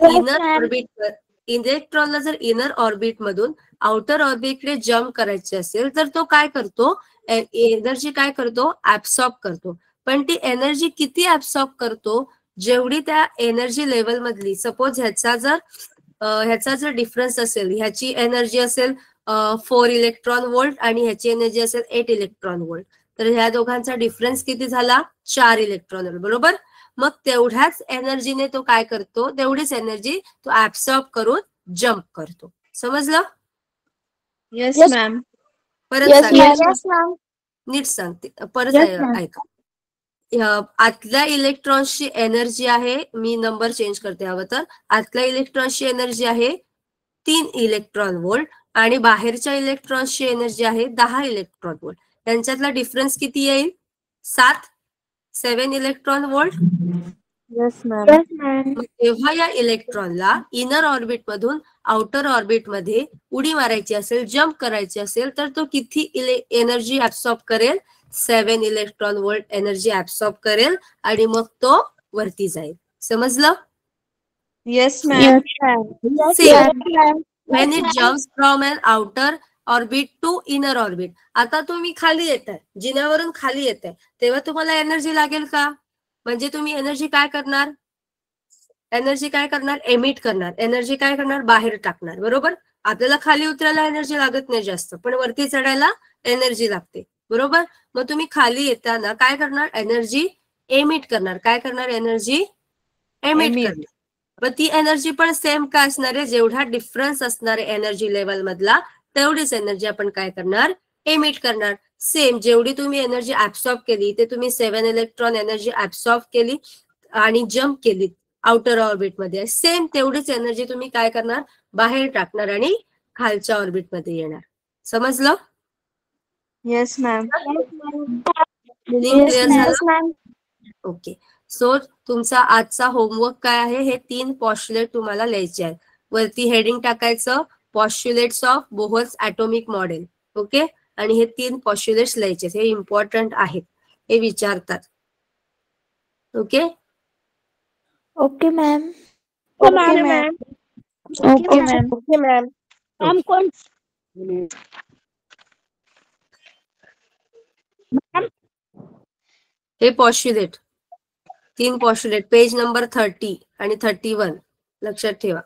इनर ऑर्बिट मधून आउटर ऑर्बिटकडे जम्प करायचे असेल तर तो काय करतो? एनर्जी काय करतो? ऍब्सॉर्ब करतो. पण ती एनर्जी किती ऍब्सॉर्ब करतो? जेवढी त्या एनर्जी लेवल मधली. सपोज ह्याचा जर डिफरन्स असेल, ह्याची एनर्जी असेल 4 इलेक्ट्रॉन वोल्ट आणि ह्याची एनर्जी असेल 8 इलेक्ट्रॉन वोल्ट, तर ह्या दोघांचा डिफरन्स किती झाला? 4 इलेक्ट्रॉन वोल्ट. बरोबर? मग तेवढ्याच एनर्जीने तो काय करतो? तेवढीच एनर्जी तो ऍब्सॉर्ब करून जम्प करतो. समजलं? Yes, ma'am. परत येस सांगते, मॅम. नीट सांगते, परत ऐका. आतल्या इलेक्ट्रॉन्सची एनर्जी आहे, मी नंबर चेंज करते हवं तर, आतल्या इलेक्ट्रॉन्सची एनर्जी आहे 3 इलेक्ट्रॉन व्होल्ट आणि बाहेरच्या इलेक्ट्रॉन्सची एनर्जी आहे 10 इलेक्ट्रॉन व्होल्ट. त्यांच्यातला डिफरन्स किती येईल? 7 इलेक्ट्रॉन व्होल्ट. Yes, ma'am. तेव्हा या इलेक्ट्रॉनला इनर ऑर्बिट मधून आउटर ऑर्बिट मध्ये उडी मारायची असेल, जम्प करायची असेल, तर तो किती एनर्जी ऍब्सॉर्ब करेल? 7 इलेक्ट्रॉन व्होल्ट एनर्जी ऍब्सॉर्ब करेल आणि मग तो वरती जाईल. समजलं? Yes, ma'am. When it jumps from an outer orbit to inner orbit. आता तुम्ही खाली येताय, जिन्यावरून खाली येताय, तेव्हा तुम्हाला एनर्जी लागेल का? म्हणजे तुम्ही एनर्जी काय करणार? एनर्जी काय करणार? एमिट करणार. एनर्जी काय करणार? बाहेर टाकणार. बरोबर? आपल्याला खाली उतरायला एनर्जी लागत नाही जास्त, पण वरती चढायला एनर्जी लागते. बरोबर? मग तुम्ही खाली येताना काय करणार? एनर्जी एमिट करणार. काय करणार? एनर्जी एमिट करणार. पण ती एनर्जी पण सेम काय असणार आहे? जेवढा डिफरन्स असणार आहे एनर्जी लेवल मधला, तेवढीच एनर्जी आपण काय करणार? एमिट करणार. सेम जेवढी तुम्ही एनर्जी ऍब्सॉर्ब केली, ते तुम्ही 7 इलेक्ट्रॉन एनर्जी ऍब्सॉर्ब केली आणि जम्प केली आउटर ऑर्बिट मध्ये, सेम तेवढीच एनर्जी तुम्ही काय करणार? बाहेर टाकणार आणि खालच्या ऑर्बिट मध्ये येणार. समजलं? Yes, ma'am. मिनिंग क्लिअर झालं? ओके. सो तुमचा आजचा होमवर्क काय आहे? हे 3 पॉस्ट्युलेट तुम्हाला लिहायचे आहेत. वरती हेडिंग टाकायचं postulates of Bohr's atomic model. Okay. आणि हे 3 पॉस्ट्युलेट्स लिहायचे, हे इम्पॉर्टंट आहेत, हे विचारतात. Okay. Okay ma'am. Okay, ma'am. Okay, ma'am. Okay, ma'am. Ma'am कोण? हे पॉस्ट्युलेट 3 पॉस्ट्युलेट पेज नंबर 30 आणि 31 लक्षात ठेवा.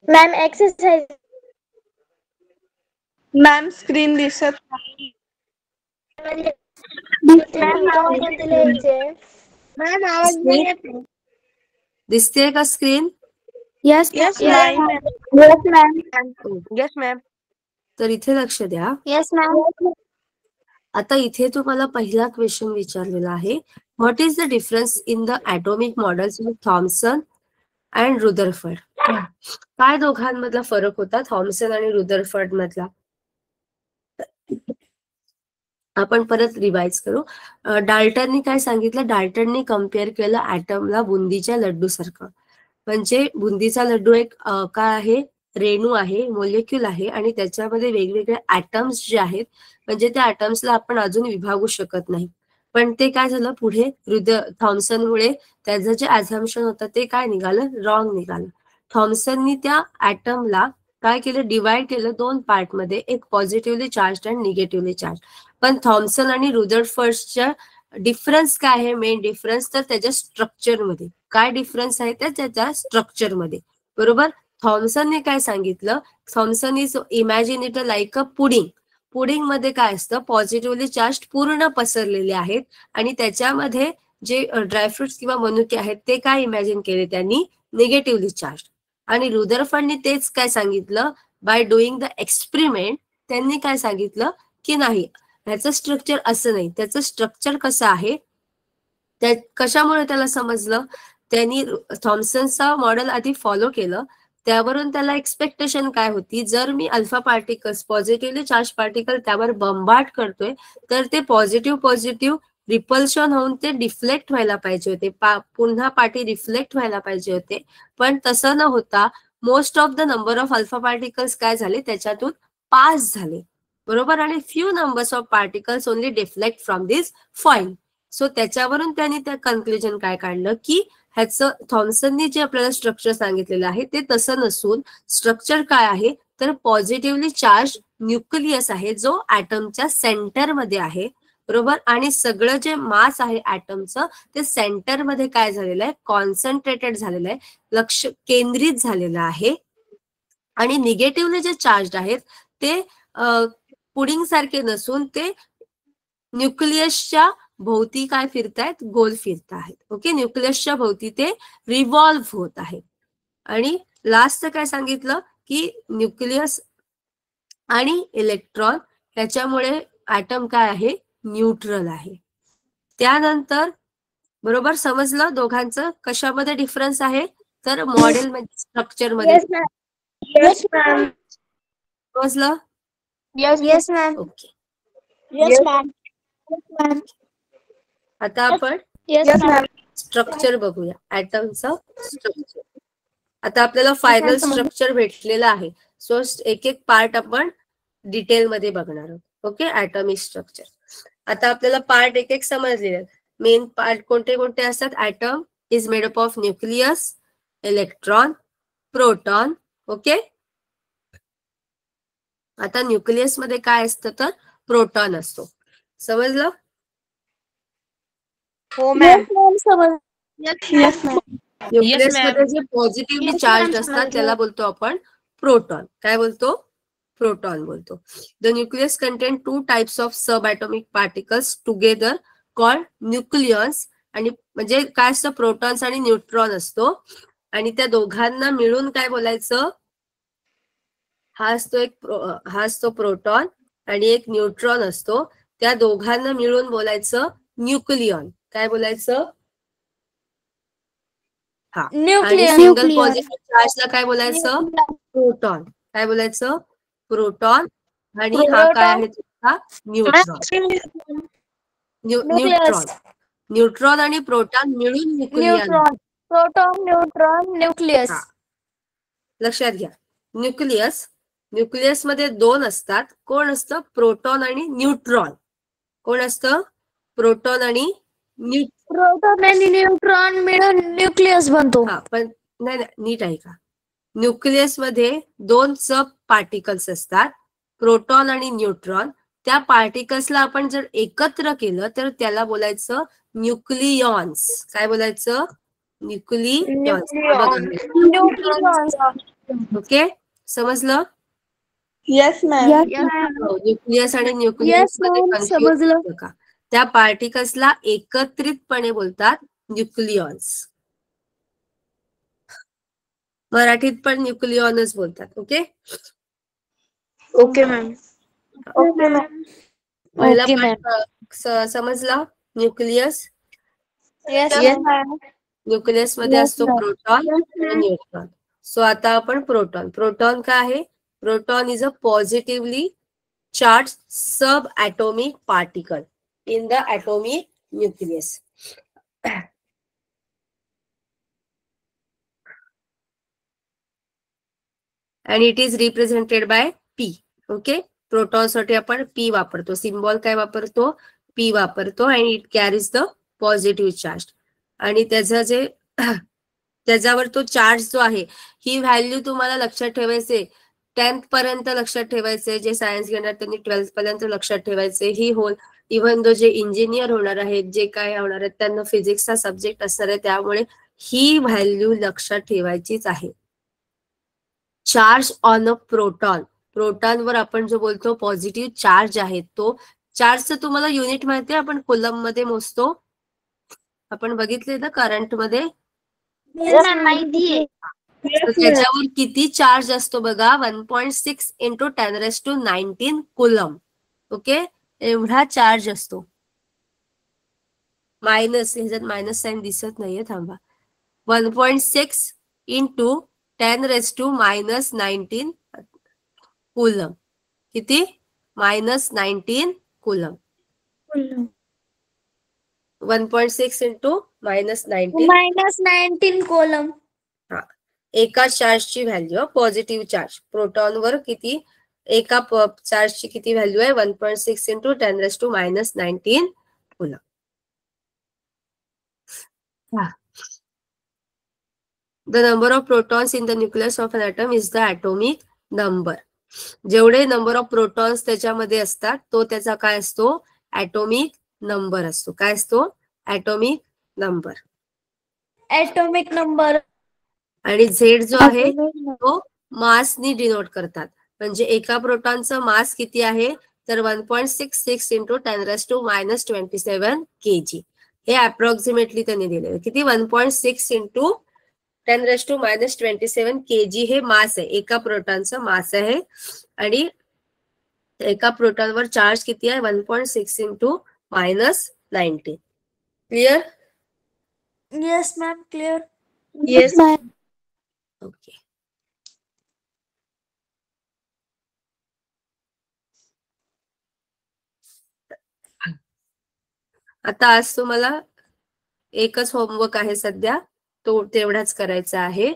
Ma'am exercise. Ma'am, screen दिसत नाही. Ma'am, आवाज नाही येत. दिसते का screen? Yes Yes, ma'am. Yes ma'am. Yes, ma'am. तर इथे लक्ष द्या. Yes ma'am. आता इथे तुम्हाला पहिला क्वेश्चन विचारलेला आहे, what is the difference in the atomic models of Thomson and Rutherford? काय दोघांमधला फरक होता थॉमसन आणि रुदरफर्ड मधला? आपण परत रिवाइज करू. डाल्टननी काय सांगितलं? डाल्टननी कम्पेअर केलं ॲटमला बुंदीच्या लड्डू सारखं. म्हणजे बुंदीचा लड्डू एक काय आहे? रेणू आहे, मोलेक्युल आहे, आणि त्याच्यामध्ये वेगवेगळे ॲटम्स जे आहेत, म्हणजे त्या ॲटम्सला आपण अजून विभागू शकत नाही. पण ते काय झालं पुढे थॉमसनमुळे त्याचं जे ॲझम्पशन होतं ते काय निघालं? रॉंग निघालं. थॉमसननी त्या ॲटमला काय केलं? डिवाइड केलं 2 पार्टमध्ये, एक पॉझिटिव्हली चार्ज आणि निगेटिव्हली चार्ज. पण थॉमसन आणि रुदरफर्डच्या डिफरन्स काय आहे? मेन डिफरन्स तर त्याच्या स्ट्रक्चरमध्ये. काय डिफरन्स आहे? त्याच्या स्ट्रक्चरमध्ये. बरोबर? थॉमसनने काय सांगितलं? Thomson is imagine it like a pudding. Pudding मध्ये काय असतं? पॉझिटिव्हली चार्ज पूर्ण पसरलेले आहेत आणि त्याच्यामध्ये जे ड्रायफ्रुट्स किंवा मनुके आहेत ते काय इमॅजिन केले त्यांनी? Negatively charge. आणि रुदरफर्डने तेच काय सांगितलं? बाय डुईंग द एक्सपेरिमेंट त्यांनी काय सांगितलं की नाही, ह्याचं स्ट्रक्चर असं नाही. त्याचं स्ट्रक्चर कसं आहे? त्या कशामुळे त्याला समजलं? त्यांनी थॉमसनचा मॉडेल आधी फॉलो केलं, त्यावरून त्याला एक्सपेक्टेशन काय होती? जर मी alpha particles, positively charge particle त्यावर बंबार्ड करतोय, तर ते पॉझिटिव्ह रिपल्शन होऊन ते डिफ्लेक्ट व्हायला पाहिजे होते, पुन्हा पार्टी रिफ्लेक्ट व्हायला पाहिजे होते. पण तसं न होता most of the number of alpha particles काय झाले? त्याच्यातून पास झाले. बरोबर? आणि few numbers of particles only deflect from this foil. So त्याच्यावरून त्यांनी त्या कन्क्लुजन काय काढलं की ह्याचं थॉमसननी जे आपल्याला स्ट्रक्चर सांगितलेलं आहे ते तसं नसून स्ट्रक्चर काय आहे? तर पॉझिटिव्हली चार्ज न्यूक्लियस आहे, जो ॲटमच्या सेंटरमध्ये आहे. बरोबर? आणि सगळं जे मास आहे ॲटमचं ते सेंटरमध्ये काय झालेलं आहे? कॉन्सन्ट्रेटेड झालेलं आहे, लक्ष केंद्रित झालेलं आहे. आणि निगेटिव्हली जे चार्ज आहेत ते पुडिंग सारखे नसून ते न्यूक्लियसच्या भोवती काय फिरतायत, गोल फिरत आहेत. ओके, न्यूक्लियसच्या भोवती ते रिव्हॉल्व्ह होत आहे. आणि लास्ट काय सांगितलं की न्यूक्लियस आणि इलेक्ट्रॉन त्याच्यामुळे ऍटम काय आहे, न्यूट्रल आहे. त्यानंतर बरोबर समजलं दोघांचं कशामध्ये डिफरन्स आहे, तर मॉडेल मध्ये स्ट्रक्चर मध्ये. Yes, ma'am. समजलं? Yes, ma'am. Okay. Yes, ma'am. Yes, ma'am. आता आपण Yes, ma'am. स्ट्रक्चर बघूया, ऍटमचं स्ट्रक्चर. आता आपल्याला फायनल स्ट्रक्चर भेटलेलं आहे. सो एक एक पार्ट आपण डिटेल मध्ये बघणार आहोत. Okay, atomic structure. आता आपल्याला पार्ट एक एक समजलेले आहेत. मेन पार्ट कोणते कोणते असतात? Atom is made up of nucleus, electron, proton. Okay, आता न्यूक्लियस मध्ये काय असतं तर प्रोटॉन असतो. समजलं? हो मॅम. Yes, ma'am. न्यूक्लियस मध्ये जे पॉझिटिव्हली चार्ज असतात त्याला बोलतो आपण प्रोटॉन. काय बोलतो? प्रोटॉन बोलतो. The nucleus contain 2 types of sub atomic particles together called nucleons. आणि म्हणजे काय असतं, प्रोटॉन्स आणि न्यूट्रॉन असतो. आणि त्या दोघांना मिळून काय बोलायचं, हा असतो प्रोटॉन आणि एक न्यूट्रॉन असतो. त्या दोघांना मिळून बोलायचं न्यूक्लियॉन. काय बोलायचं? हा. आणि सिंगल पॉझिटिव्ह चार्जला काय बोलायचं? प्रोटॉन. काय बोलायचं? प्रोटॉन. आणि हा काय आहे तुमचा? न्यूट्रॉन. न्यूट्रॉन आणि प्रोटॉन मिळून न्यूक्लियन. Proton, neutron, nucleus. लक्षात घ्या, न्यूक्लियस मध्ये 2 असतात. कोण असतं? प्रोटॉन आणि न्यूट्रॉन. कोण असतं? प्रोटॉन आणि प्रोटॉन आणि न्यूट्रॉन मिळून न्यूक्लियस बनतो. हा, पण नाही, नीट आहे का? न्यूक्लियस मध्ये 2 सब पार्टिकल्स असतात, प्रोटॉन आणि न्यूट्रॉन. त्या पार्टिकल्सला आपण जर एकत्र केलं तर त्याला बोलायचं न्यूक्लियॉन्स. काय बोलायचं? न्यूक्लियॉन्स. ओके, समजलं? Yes, ma'am. न्यूक्लियस आणि न्यूक्लियस मध्ये कन्फ्युज होतं का? त्या पार्टिकल्सला एकत्रितपणे बोलतात न्यूक्लियॉन्स. मराठीत पण न्यूक्लियॉनच बोलतात. Okay, Okay, ma'am. Okay, ma'am. पहिला पार्ट समजला? न्यूक्लियस. Yes, ma'am. न्यूक्लियस मध्ये असतो प्रोटॉन आणि न्यूट्रॉन. सो आता आपण प्रोटॉन काय आहे? Proton is a positively charge sub atomic particle in the atomic nucleus. And it is represented by P. Okay, proton साठी आपण P वापरतो. सिम्बॉल काय वापरतो? P वापरतो. आणि it carries the positive charge. आणि त्याच्यावर तो चार्ज जो आहे, ही व्हॅल्यू तुम्हाला लक्षात ठेवायचे. 10th पर्यंत लक्षात ठेवायचे. जे सायन्स घेणार त्यांनी 12th पर्यंत लक्षात ठेवायचे. ही होल इव्हन दो जे इंजिनियर होणार आहेत, जे काय होणार आहेत, त्यांना फिजिक्सचा सब्जेक्ट असणार आहे. त्यामुळे ही व्हॅल्यू लक्षात ठेवायचीच आहे. Charge on a proton. प्रोटॉनवर आपण जो बोलतो पॉझिटिव्ह चार्ज आहे, तो चार्जचं तुम्हाला युनिट माहिती आहे? आपण कुलम मध्ये मोजतो. आपण बघितले ना करंट मध्ये. त्याच्यावर किती चार्ज असतो बघा? 1.6 × 10⁻19 कुलम. ओके, एवढा चार्ज असतो. मायनस, ह्याच्यात मायनस साइन दिसत नाहीये, थांबा. 1.6 × 10⁻19 कुलम. किती? -19 कुलम. 1.6 × -19 कोलम. हा, एका चार्जची व्हॅल्यू, पॉझिटिव्ह चार्ज. प्रोटॉनवर किती? एका चार्जची किती व्हॅल्यू आहे? 1.6 × 10⁻19 coulomb. The number of protons in the nucleus of an atom is the atomic number. जेवढे नंबर ऑफ प्रोटॉन्स त्याच्यामध्ये असतात तो त्याचा काय असतो? ॲटॉमिक नंबर असतो. काय असतो? Atomic number. Atomic number. आणि झेड जो आहे तो मासनी डिनोट करतात. म्हणजे एका प्रोटॉनचं मास किती आहे? तर 1.66 इंटू 10⁻⁻27 kg हे अप्रॉक्सिमेटली त्यांनी दिले. किती? 1.6 इंटू 10⁻⁻27 kg हे मास आहे, एका प्रोटॉनचं मास आहे. आणि एका प्रोटॉनवर चार्ज किती आहे? 1.6 into -19. Clear? Yes, ma'am. Clear. Yes. Okay. आता आज तुम्हाला एकच होमवर्क आहे सध्या, तो तेवढाच करायचा आहे.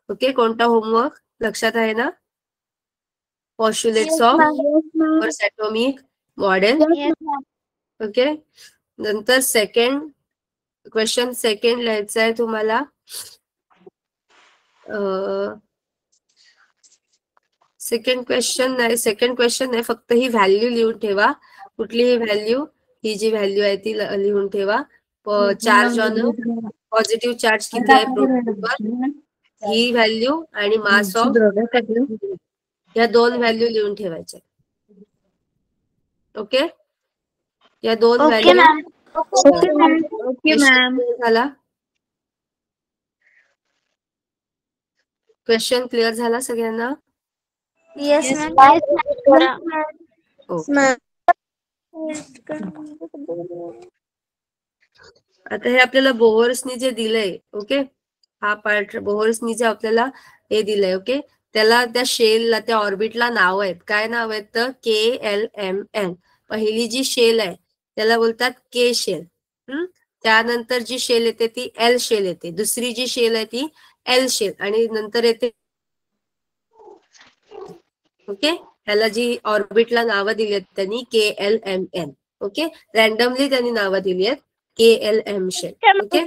ओके. कोणता होमवर्क लक्षात आहे ना? पॉस्ट्युलेट्स ऑफ ॲटॉमिक मॉडेल. ओके. नंतर सेकंड क्वेश्चन लिहायचा आहे तुम्हाला. सेकंड क्वेश्चन नाही, फक्त ही व्हॅल्यू लिहून ठेवा. कुठली ही व्हॅल्यू? ही जी व्हॅल्यू आहे ती लिहून ठेवा. चार्ज ऑन पॉझिटिव्ह चार्ज किती आहे प्रोटॉनवर, ही व्हॅल्यू आणि मास ऑफ, या दोन व्हॅल्यू लिहून ठेवायच्या. ओके. या दोन व्हॅल्यू. Okay, ma'am. झाला? क्वेश्चन क्लिअर झाला सगळ्यांना? Yes, ma'am. ओके. आता हे आपल्याला बोहर्सनी जे दिलंय, ओके, हा पार्ट बोहर्सनी जे आपल्याला हे दिलंय, ओके, त्याला त्या शेलला, त्या ऑर्बिटला नाव आहेत. काय नाव आहेत? तर KLMN. पहिली जी शेल आहे त्याला बोलतात के शेल. त्यानंतर जी शेल येते ती एल शेल येते. दुसरी जी शेल आहे ती एल शेल, आणि नंतर येते, ओके, ह्याला जी ऑर्बिटला नावं दिली आहेत त्यांनी KLMN. ओके. रॅन्डमली त्यांनी नावं दिली आहेत KLM शेल. ओके.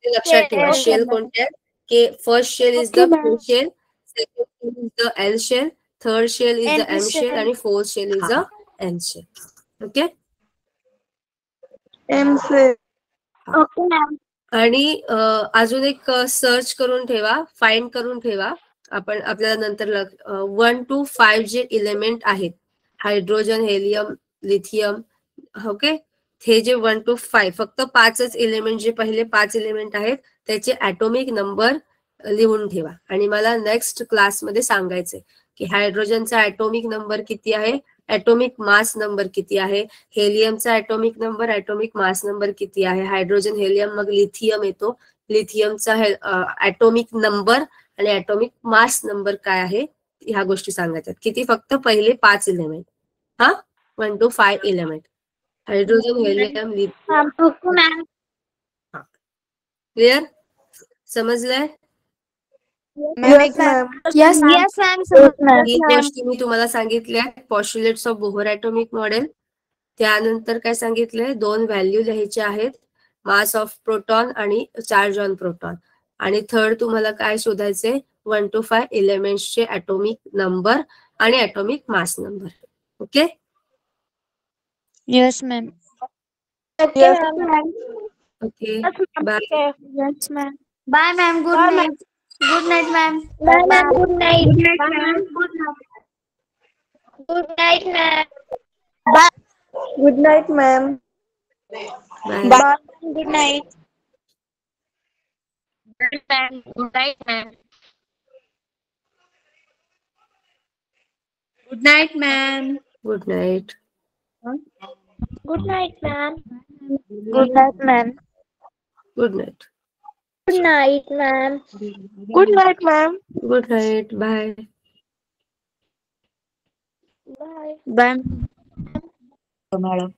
लक्षात ठेवा शेल कोणत्या आहेत. First shell is the P shell, second shell is the L shell, third shell is the M shell, आणि fourth shell is the N shell. Okay. आणि अजून एक सर्च करून ठेवा, फाइंड करून ठेवा. आपण आपल्याला नंतर 1 to 5 जे इलेमेंट आहेत, हायड्रोजन, हेलियम, लिथियम, ओके, हे जे 1 to 5, फक्त 5च इलेमेंट, जे पहिले 5 इलेमेंट आहेत त्याचे ॲटॉमिक नंबर लिहून ठेवा. आणि मला नेक्स्ट क्लासमध्ये सांगायचंय की हायड्रोजनचा ॲटॉमिक नंबर किती आहे, ॲटॉमिक मास नंबर किती आहे, हेलियमचा atomic number, atomic mass number किती आहे, हायड्रोजन, हेलियम, मग लिथियम येतो, लिथियमचा ॲटॉमिक नंबर आणि ॲटॉमिक मास नंबर काय आहे, ह्या गोष्टी सांगायच्यात. किती? फक्त पहिले 5 element. 1 to 5 element, hydrogen, helium, lithium. Clear? समजलंय? Yes, ma'am. ही गोष्टी मी तुम्हाला सांगितल्या postulates of Bohr atomic model. त्यानंतर काय सांगितलंय? 2 व्हॅल्यू लिहायच्या आहेत, मास ऑफ प्रोटॉन आणि चार्ज ऑन प्रोटॉन. आणि थर्ड तुम्हाला काय शोधायचंय? 1 to 5 एलिमेंट्सचे ॲटॉमिक नंबर आणि atomic mass number. Okay. Yes, ma'am. Okay. Bye. Yes, ma'am. Bye, ma'am. Good night. Good night, ma'am. Bye, ma'am. Good night. Bye, ma'am. Good night. Good night, ma'am. Good night, ma'am. बाय. Bye. Good night. Good night, ma'am. Good night, ma'am. Good night. Good night, ma'am. Good night, ma'am. Good night. Good night, ma'am. Good night, ma'am. Good night. Bye. Bye. Bye. Madam.